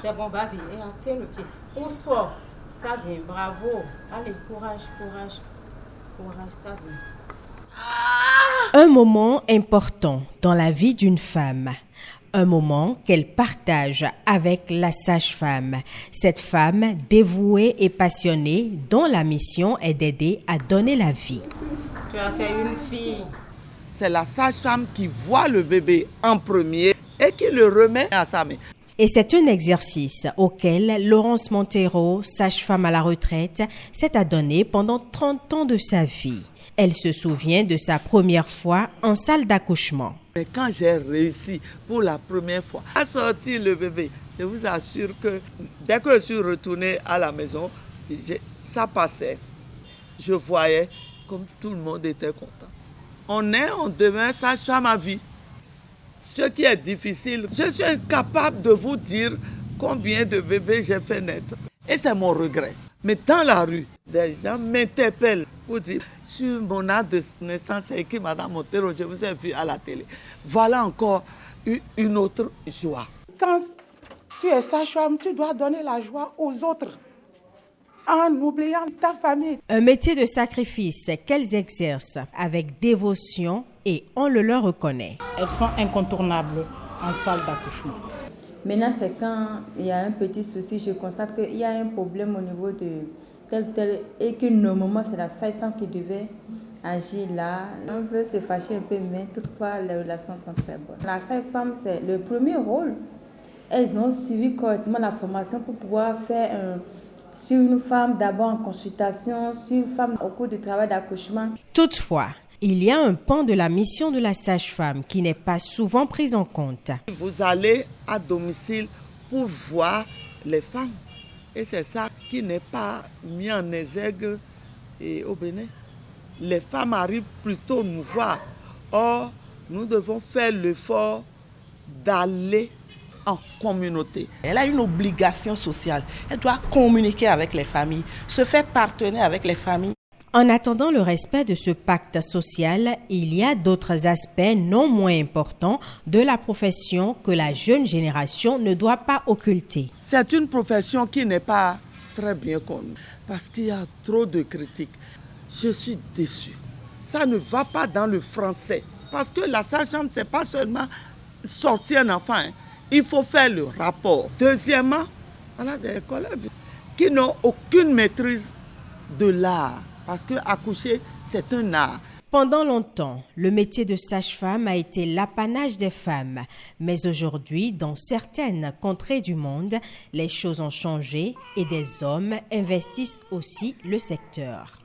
C'est bon, vas-y. Tiens le pied. Pousse fort. Ça vient, bravo. Allez, courage, courage. Courage, ça vient. Un moment important dans la vie d'une femme. Un moment qu'elle partage avec la sage-femme. Cette femme dévouée et passionnée dont la mission est d'aider à donner la vie. Tu as fait une fille. C'est la sage-femme qui voit le bébé en premier et qui le remet à sa mère. Et c'est un exercice auquel Laurence Montero, sage-femme à la retraite, s'est adonnée pendant 30 ans de sa vie. Elle se souvient de sa première fois en salle d'accouchement. Mais quand j'ai réussi pour la première fois à sortir le bébé, je vous assure que dès que je suis retournée à la maison, ça passait. Je voyais comme tout le monde était content. On demeure sage-femme à vie. Ce qui est difficile, je suis incapable de vous dire combien de bébés j'ai fait naître. Et c'est mon regret. Mais dans la rue, des gens m'interpellent pour dire sur mon acte de naissance, c'est écrit Madame Montero, je vous ai vu à la télé. Voilà encore une autre joie. Quand tu es sage-femme, tu dois donner la joie aux autres en oubliant ta famille. Un métier de sacrifice qu'elles exercent avec dévotion et on le leur reconnaît. Elles sont incontournables en salle d'accouchement. Maintenant, c'est quand il y a un petit souci, je constate qu'il y a un problème au niveau de tel, et que normalement, c'est la sage-femme qui devait agir là. On veut se fâcher un peu, mais toutefois, les relations sont très bonnes. La sage-femme, c'est le premier rôle. Elles ont suivi correctement la formation pour pouvoir faire sur une femme d'abord en consultation, sur une femme au cours du travail d'accouchement. Toutefois, il y a un pan de la mission de la sage-femme qui n'est pas souvent pris en compte. Vous allez à domicile pour voir les femmes. Et c'est ça qui n'est pas mis en exergue au Bénin. Les femmes arrivent plutôt nous voir. Or, nous devons faire l'effort d'aller en communauté. Elle a une obligation sociale. Elle doit communiquer avec les familles, se faire partenaire avec les familles. En attendant le respect de ce pacte social, il y a d'autres aspects non moins importants de la profession que la jeune génération ne doit pas occulter. C'est une profession qui n'est pas très bien connue parce qu'il y a trop de critiques. Je suis déçue. Ça ne va pas dans le français parce que la sage-femme, ce n'est pas seulement sortir un enfant. Il faut faire le rapport. Deuxièmement, on a des collègues qui n'ont aucune maîtrise de l'art. Parce qu'accoucher, c'est un art. Pendant longtemps, le métier de sage-femme a été l'apanage des femmes. Mais aujourd'hui, dans certaines contrées du monde, les choses ont changé et des hommes investissent aussi le secteur.